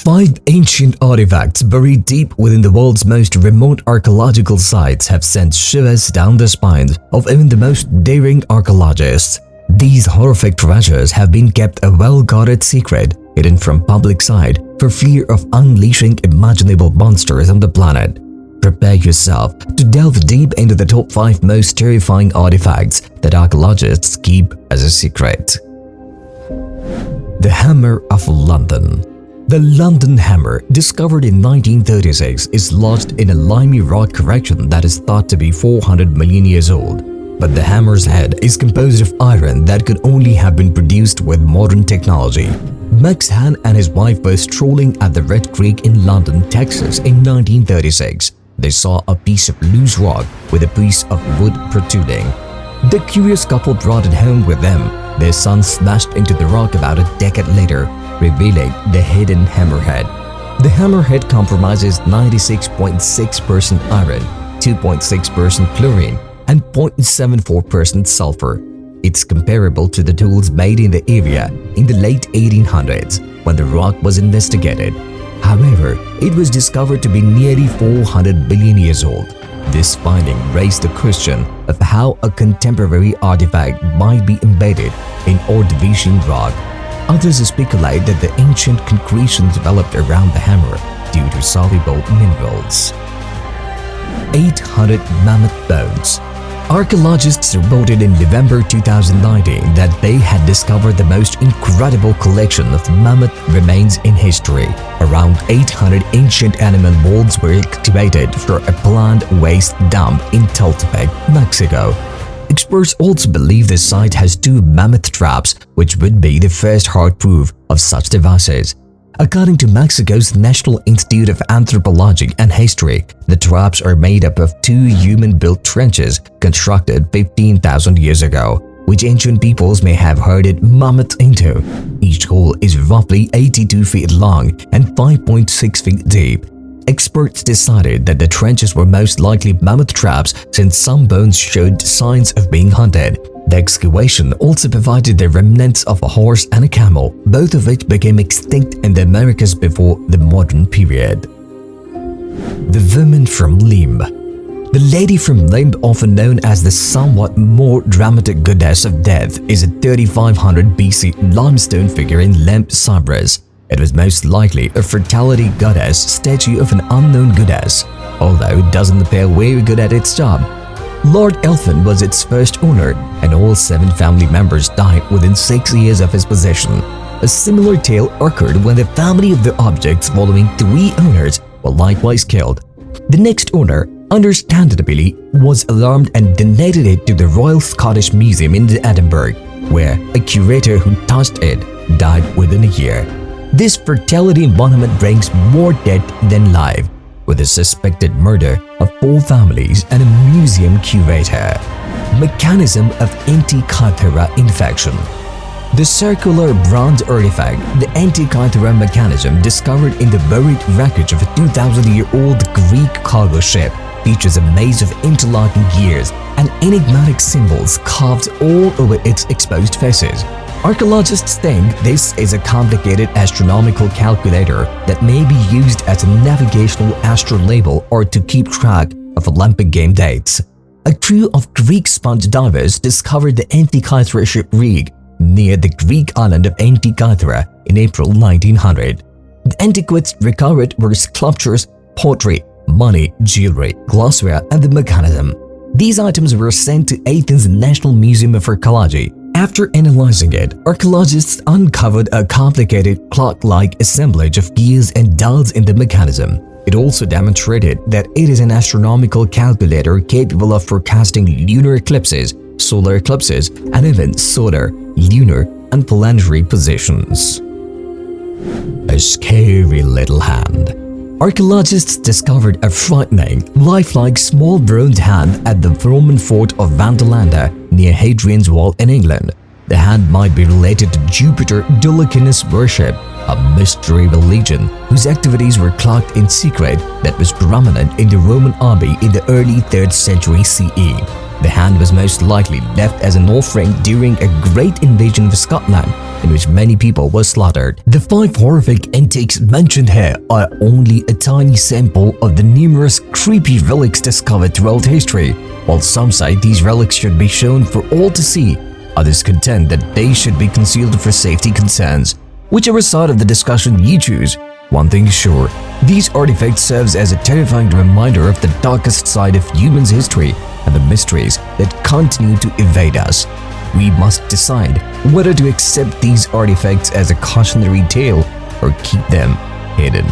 5 ancient artifacts buried deep within the world's most remote archaeological sites have sent shivers down the spines of even the most daring archaeologists. These horrific treasures have been kept a well-guarded secret, hidden from public sight for fear of unleashing imaginable monsters on the planet. Prepare yourself to delve deep into the top 5 most terrifying artifacts that archaeologists keep as a secret. The Hammer of London. The London hammer, discovered in 1936, is lodged in a limy rock correction that is thought to be 400 million years old. But the hammer's head is composed of iron that could only have been produced with modern technology. Hahn and his wife were strolling at the Red Creek in London, Texas in 1936. They saw a piece of loose rock with a piece of wood protruding. The curious couple brought it home with them. Their son smashed into the rock about a decade later, revealing the hidden hammerhead. The hammerhead comprises 96.6% iron, 2.6% chlorine, and 0.74% sulfur. It's comparable to the tools made in the area in the late 1800s when the rock was investigated. However, it was discovered to be nearly 400 billion years old. This finding raised the question of how a contemporary artifact might be embedded in Ordovician rock. Others speculate that the ancient concretion developed around the hammer due to soluble minerals. 800 Mammoth Bones. Archaeologists reported in November 2019 that they had discovered the most incredible collection of mammoth remains in history. Around 800 ancient animal bones were excavated for a planned waste dump in Tultepec, Mexico. Experts also believe the site has 2 mammoth traps, which would be the first hard proof of such devices. According to Mexico's National Institute of Anthropology and History, the traps are made up of 2 human-built trenches constructed 15,000 years ago, which ancient peoples may have herded mammoths into. Each hole is roughly 82 feet long and 5.6 feet deep. Experts decided that the trenches were most likely mammoth traps since some bones showed signs of being hunted. The excavation also provided the remnants of a horse and a camel, both of which became extinct in the Americas before the modern period. The woman from Lime. The lady from Lime, often known as the somewhat more dramatic goddess of death, is a 3500 BC limestone figure in Lime, Cyprus. It was most likely a fertility goddess statue of an unknown goddess, although it doesn't appear very good at its job. Lord Elphin was its first owner, and all 7 family members died within 6 years of his possession. A similar tale occurred when the family of the objects following 3 owners were likewise killed. The next owner, understandably, was alarmed and donated it to the Royal Scottish Museum in Edinburgh, where a curator who touched it died within a year. This fertility monument brings more dead than life, with a suspected murder of 4 families and a museum curator. Mechanism of AntiCultural infection. The circular bronze artifact, the AntiCultural mechanism discovered in the buried wreckage of a 2,000-year-old Greek cargo ship, features a maze of interlocking gears and enigmatic symbols carved all over its exposed faces. Archaeologists think this is a complicated astronomical calculator that may be used as a navigational astrolabe or to keep track of Olympic game dates. A crew of Greek sponge divers discovered the AntiCultural shipwreck near the Greek island of AntiCultural in April 1900. The antiquities recovered were sculptures, pottery, money, jewelry, glassware, and the mechanism. These items were sent to Athens National Museum of Archaeology. After analyzing it, archaeologists uncovered a complicated clock-like assemblage of gears and dials in the mechanism. It also demonstrated that it is an astronomical calculator capable of forecasting lunar eclipses, solar eclipses, and even solar, lunar, and planetary positions. A scary little hand. Archaeologists discovered a frightening, lifelike small bronze hand at the Roman fort of Vandalanda near Hadrian's Wall in England. The hand might be related to Jupiter Dolicanus worship, a mystery religion whose activities were cloaked in secret that was prominent in the Roman army in the early 3rd century CE. The hand was most likely left as an offering during a great invasion of Scotland, in which many people were slaughtered. The 5 horrific antiques mentioned here are only a tiny sample of the numerous creepy relics discovered throughout history. While some say these relics should be shown for all to see, others contend that they should be concealed for safety concerns. Whichever side of the discussion you choose, one thing is sure, these artifacts serves as a terrifying reminder of the darkest side of human history and the mysteries that continue to evade us. We must decide whether to accept these artifacts as a cautionary tale or keep them hidden.